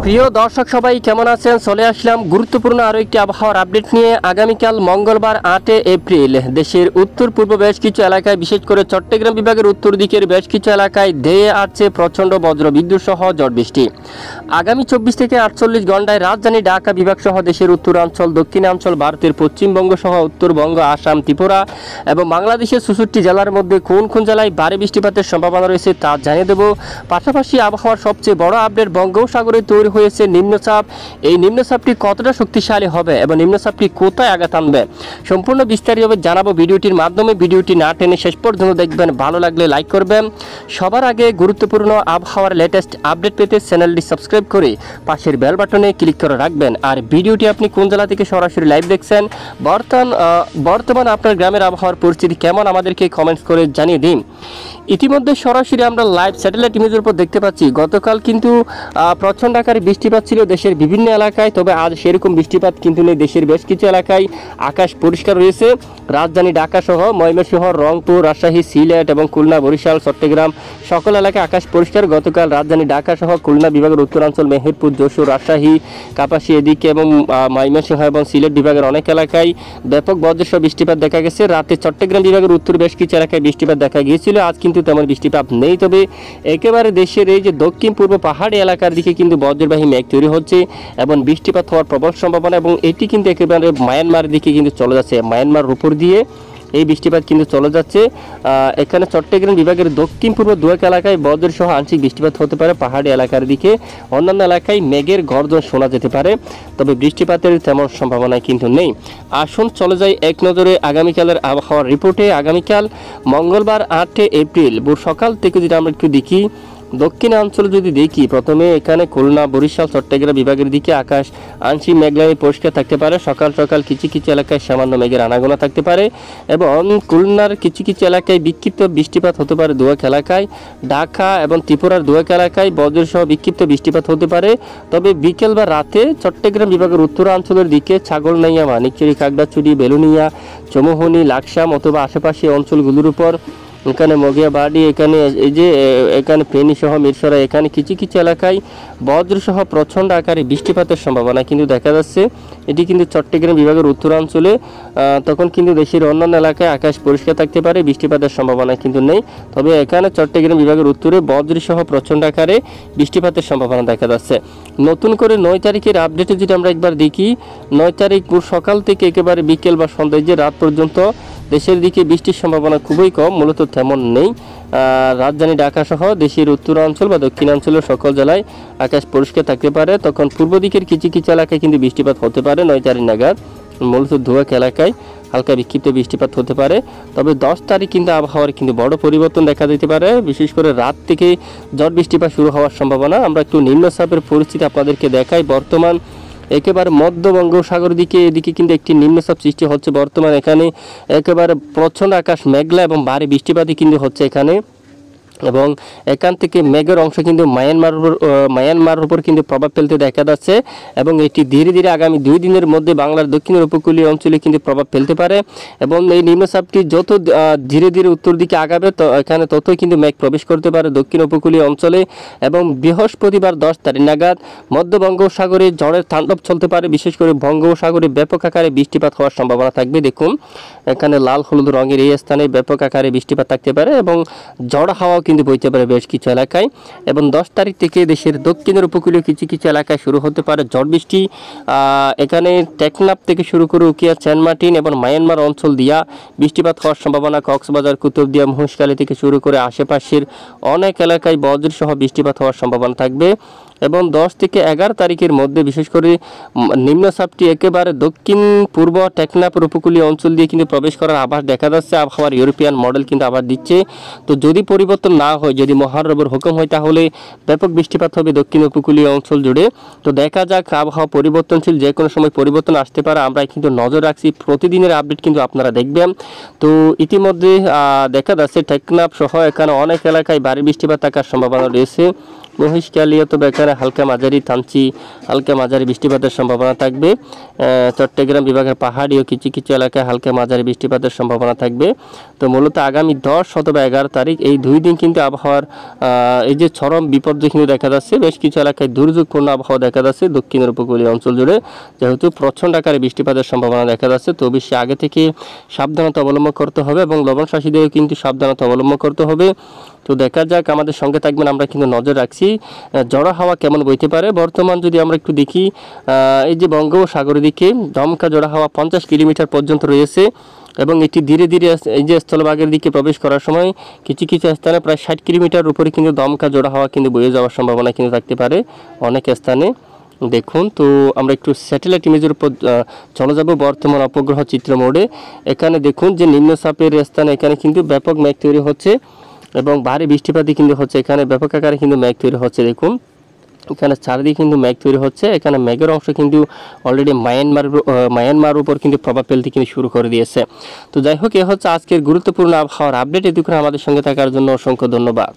প্রিয় দর্শক সবাই কেমন আছেন? চলে আসলাম গুরুত্বপূর্ণ আরও একটি আবহাওয়ার আপডেট নিয়ে। আগামীকাল মঙ্গলবার 8 এপ্রিল দেশের উত্তর পূর্ব বেশ কিছু এলাকায়, বিশেষ করে চট্টগ্রাম বিভাগের উত্তর দিকের বেশ কিছু এলাকায় ধেয়ে আসছে প্রচণ্ড বজ্রবিদ্যুৎ সহ ঝড় বৃষ্টি। আগামী 24 থেকে 48 ঘন্টায় রাজধানী ঢাকা বিভাগ সহ দেশের উত্তরাঞ্চল, দক্ষিণাঞ্চল, ভারতের পশ্চিমবঙ্গ সহ উত্তরবঙ্গ, আসাম, ত্রিপুরা এবং বাংলাদেশের 64 জেলার মধ্যে কোন কোন জেলায় ভারী বৃষ্টিপাতের সম্ভাবনা রয়েছে তা জানিয়ে দেব। পাশাপাশি আবহাওয়ার সবচেয়ে বড় আপডেট, বঙ্গোপসাগরে তৈরি হয়েছে নিম্নচাপ। এই নিম্নচাপটি কতটা শক্তিশালী হবে এবং নিম্নচাপটি কোথায় আঘাত আনবে সম্পূর্ণ বিস্তারিতভাবে জানাবো ভিডিওটির মাধ্যমে। ভিডিওটি না টেনে শেষ পর্যন্ত দেখবেন, ভালো লাগলে লাইক করবেন। সবার আগে গুরুত্বপূর্ণ আবহাওয়ার লেটেস্ট আপডেট পেতে চ্যানেলটি সাবস্ক্রাইব করে পাশের বেল বাটনে ক্লিক করে রাখবেন। আর ভিডিওটি আপনি কোন জেলা থেকে সরাসরি লাইভ দেখছেন, বর্তমান আপনার গ্রামের আবহাওয়ার পরিস্থিতি কেমন আমাদেরকে কমেন্টস করে জানিয়ে দিন। ইতিমধ্যে সরাসরি আমরা লাইভ স্যাটেলাইট ইমেজের উপর দেখতে পাচ্ছি গতকাল কিন্তু প্রচণ্ড আকারে বৃষ্টিপাত ছিল দেশের বিভিন্ন এলাকায়, তবে আজ সেরকম বৃষ্টিপাত কিন্তু নেই। দেশের বেশ কিছু এলাকায় আকাশ পরিষ্কার রয়েছে। রাজধানী ঢাকা সহ ময়মনসিংহ, রংপুর, রাজশাহী, সিলেট এবং খুলনা, বরিশাল, চট্টগ্রাম সকল এলাকায় আকাশ পরিষ্কার। গতকাল রাজধানী ঢাকা সহ খুলনা বিভাগের উত্তরাঞ্চল, মেহেরপুর, যশোর, রাজশাহী, কাপাসি এদিকে এবং ময়মনসিংহ এবং সিলেট বিভাগের অনেক এলাকায় ব্যাপক বজ্রসহ বৃষ্টিপাত দেখা গেছে। রাতে চট্টগ্রাম বিভাগের উত্তর বেশ কিছু এলাকায় বৃষ্টিপাত দেখা গিয়েছিল, আজ কিন্তু তেমন বৃষ্টিপাত নেই। তবে একেবারে দেশের এই যে দক্ষিণ পূর্ব পাহাড়ি এলাকার দিকে কিন্তু বজ্রবাহী মেঘ তৈরি হচ্ছে এবং বৃষ্টিপাত হওয়ার প্রবল সম্ভাবনা, এবং এটি কিন্তু একেবারে মায়ানমারের দিকে কিন্তু চলে যাচ্ছে। মায়ানমার উপর দিয়ে এই বৃষ্টিপাত কিন্তু চলে যাচ্ছে। এখানে চট্টগ্রাম বিভাগের দক্ষিণ পূর্ব দুয়েক এলাকায় বজ্র সহ আংশিক বৃষ্টিপাত হতে পারে পাহাড়ি এলাকার দিকে। অন্যান্য এলাকায় মেঘের গর্জন শোনা যেতে পারে, তবে বৃষ্টিপাতের তেমন সম্ভাবনা কিন্তু নেই। আসুন চলে যাই এক নজরে আগামীকালের আবহাওয়ার রিপোর্টে। আগামীকাল মঙ্গলবার 8 এপ্রিল ভোর সকাল থেকে যদি আমরা একটু দেখি দক্ষিণাঞ্চল যদি দেখি, প্রথমে এখানে খুলনা, বরিশাল, চট্টগ্রাম বিভাগের দিকে আকাশ আংশিক মেঘলায় পরিষ্কার থাকতে পারে। সকাল সকাল কিছু কিছু এলাকায় সামান্য মেঘের আনাগোনা থাকতে পারে এবং খুলনার কিছু কিছু এলাকায় বিক্ষিপ্ত বৃষ্টিপাত হতে পারে। দুয়েক এলাকায় ঢাকা এবং ত্রিপুরার দুয়েক এলাকায় বজ্রসহ বিক্ষিপ্ত বৃষ্টিপাত হতে পারে। তবে বিকেল বা রাতে চট্টগ্রাম বিভাগের উত্তরাঞ্চলের দিকে ছাগলনাইয়া, মানিকচুরি, কাকড়াছড়ি, বেলুনিয়া, চমুহনি, লাকসাম অথবা আশেপাশে অঞ্চলগুলোর উপর, এখানে মগিয়াবাড়ি, এখানে এই যে এখানে ফেনী সহ মিরসরাই, এখানে কিছু কিছু এলাকায় বজ্রসহ প্রচণ্ড আকারে বৃষ্টিপাতের সম্ভাবনা কিন্তু দেখা যাচ্ছে। এটি কিন্তু চট্টগ্রাম বিভাগের উত্তরাঞ্চলে। তখন কিন্তু দেশের অন্যান্য এলাকায় আকাশ পরিষ্কার থাকতে পারে, বৃষ্টিপাতের সম্ভাবনা কিন্তু নেই। তবে এখানে চট্টগ্রাম বিভাগের উত্তরে বজ্রসহ প্রচণ্ড আকারে বৃষ্টিপাতের সম্ভাবনা দেখা যাচ্ছে। নতুন করে 9 তারিখের আপডেটে যদি আমরা একবার দেখি, 9 তারিখ সকাল থেকে একেবারে বিকেল বা সন্ধ্যায় যে রাত পর্যন্ত দেশের দিকে বৃষ্টির সম্ভাবনা খুবই কম, মূলত তেমন নেই। রাজধানী ঢাকা সহ দেশের উত্তরাঞ্চল বা দক্ষিণাঞ্চলের সকল জেলায় আকাশ পরিষ্কার থাকতে পারে। তখন পূর্ব দিকের কিছু কিছু এলাকায় কিন্তু বৃষ্টিপাত হতে পারে 9 তারিখ নাগাদ। মূলত দুয়েক এলাকায় হালকা বিক্ষিপ্ত বৃষ্টিপাত হতে পারে। তবে 10 তারিখ কিন্তু আবহাওয়ার কিন্তু বড় পরিবর্তন দেখা দিতে পারে, বিশেষ করে রাত থেকে ঝড় বৃষ্টিপাত শুরু হওয়ার সম্ভাবনা। আমরা একটু নিম্নচাপের পরিস্থিতি আপনাদেরকে দেখাই। বর্তমান একেবারে মধ্য বঙ্গোপসাগর দিকে এদিকে কিন্তু একটি নিম্নচাপ সৃষ্টি হচ্ছে বর্তমান। এখানে একেবারে প্রচণ্ড আকাশ মেঘলা এবং ভারী বৃষ্টিপাতই কিন্তু হচ্ছে এখানে, এবং এখান থেকে মেঘের অংশ কিন্তু মায়ানমার উপর কিন্তু প্রভাব ফেলতে দেখা যাচ্ছে, এবং এটি ধীরে ধীরে আগামী 2 দিনের মধ্যে বাংলার দক্ষিণের উপকূলীয় অঞ্চলে কিন্তু প্রভাব ফেলতে পারে। এবং এই নিম্নচাপটি যত ধীরে ধীরে উত্তর দিকে আগাবে তো এখানে ততই কিন্তু মেঘ প্রবেশ করতে পারে দক্ষিণ উপকূলীয় অঞ্চলে। এবং বৃহস্পতিবার 10 তারিখ নাগাদ মধ্য বঙ্গোপসাগরে ঝড়ের তাণ্ডব চলতে পারে, বিশেষ করে বঙ্গোপসাগরে ব্যাপক আকারে বৃষ্টিপাত হওয়ার সম্ভাবনা থাকবে। দেখুন এখানে লাল হলুদ রঙের এই স্থানে ব্যাপক আকারে বৃষ্টিপাত থাকতে পারে এবং ঝড় হাওয়া কিন্তু বইতে পারে বেশ কিছু এলাকায়। এবং 10 তারিখ থেকে দেশের দক্ষিণের উপকূলীয় কিছু কিছু এলাকায় শুরু হতে পারে ঝড় বৃষ্টি। এখানে টেকনাফ থেকে শুরু করে উকিয়া, সেন্টমার্টিন এবং মায়ানমার অঞ্চল দিয়া বৃষ্টিপাত হওয়ার সম্ভাবনা। কক্সবাজার, কুতুবদিয়া, মহেশখালী থেকে শুরু করে আশেপাশের অনেক এলাকায় বজ্রসহ বৃষ্টিপাত হওয়ার সম্ভাবনা থাকবে। এবং 10 থেকে 11 তারিখের মধ্যে বিশেষ করে নিম্নচাপটি একেবারে দক্ষিণ পূর্ব টেকনাফের উপকূলীয় অঞ্চল দিয়ে কিন্তু প্রবেশ করার আভাস দেখা যাচ্ছে। আবহাওয়ার ইউরোপিয়ান মডেল কিন্তু আবার দিচ্ছে। তো যদি পরিবর্তন না হয়, যদি মহারবের হুকুম হয়, তাহলে ব্যাপক বৃষ্টিপাত হবে দক্ষিণ উপকূলীয় অঞ্চল জুড়ে। তো দেখা যাক, আবহাওয়া পরিবর্তনশীল, যে কোনো সময় পরিবর্তন আসতে পারে। আমরা কিন্তু নজর রাখছি, প্রতিদিনের আপডেট কিন্তু আপনারা দেখবেন। তো ইতিমধ্যে দেখা যাচ্ছে টেকনাফ সহ এখানে অনেক এলাকায় ভারী বৃষ্টিপাত থাকার সম্ভাবনা রয়েছে। মহিষকালী অথবা এখানে হালকা মাঝারি থানচি হালকা মাঝারি বৃষ্টিপাতের সম্ভাবনা থাকবে। চট্টগ্রাম বিভাগের পাহাড়ি ও কিছু কিছু এলাকায় হালকা মাঝারি বৃষ্টিপাতের সম্ভাবনা থাকবে। তো মূলত আগামী 10 অথবা 11 তারিখ এই 2 দিন কিন্তু আবহাওয়ার এই যে চরম বিপর্যয় কিন্তু দেখা যাচ্ছে। বেশ কিছু এলাকায় দুর্যোগপূর্ণ আবহাওয়া দেখা যাচ্ছে দক্ষিণের উপকূলীয় অঞ্চল জুড়ে, যেহেতু প্রচণ্ড আকারে বৃষ্টিপাতের সম্ভাবনা দেখা যাচ্ছে। তো অবশ্যই আগে থেকে সাবধানতা অবলম্বন করতে হবে এবং লবণচাষীদেরও কিন্তু সাবধানতা অবলম্বন করতে হবে। তো দেখা যাক, আমাদের সঙ্গে থাকবেন, আমরা কিন্তু নজর রাখছি ঝড়ো হাওয়া কেমন বইতে পারে। বর্তমান যদি আমরা একটু দেখি, এই যে বঙ্গোপসাগরের দিকে দমকা ঝড়ো হাওয়া 50 কিলোমিটার পর্যন্ত রয়েছে এবং এটি ধীরে ধীরে এই যে স্থলভাগের দিকে প্রবেশ করার সময় কিছু কিছু স্থানে প্রায় 60 কিলোমিটার উপরে কিন্তু দমকা ঝড়ো হাওয়া কিন্তু বয়ে যাওয়ার সম্ভাবনা কিন্তু থাকতে পারে অনেক স্থানে। দেখুন, তো আমরা একটু স্যাটেলাইট ইমেজের উপর চলে যাব বর্তমান উপগ্রহ চিত্র মোডে। এখানে দেখুন যে নিম্নচাপের স্থানে এখানে কিন্তু ব্যাপক মেঘ তৈরি হচ্ছে এবং ভারী বৃষ্টিপাতই কিন্তু হচ্ছে। এখানে ব্যাপক আকারে কিন্তু মেঘ তৈরি হচ্ছে। দেখুন এখানে চারিদিকে কিন্তু মেঘ তৈরি হচ্ছে। এখানে মেঘের অংশ কিন্তু অলরেডি মায়ানমার উপর কিন্তু প্রভাব ফেলতে কিন্তু শুরু করে দিয়েছে। তো যাই হোক, এ হচ্ছে আজকের গুরুত্বপূর্ণ আবহাওয়ার আপডেট। এটুকু আমাদের সঙ্গে থাকার জন্য অসংখ্য ধন্যবাদ।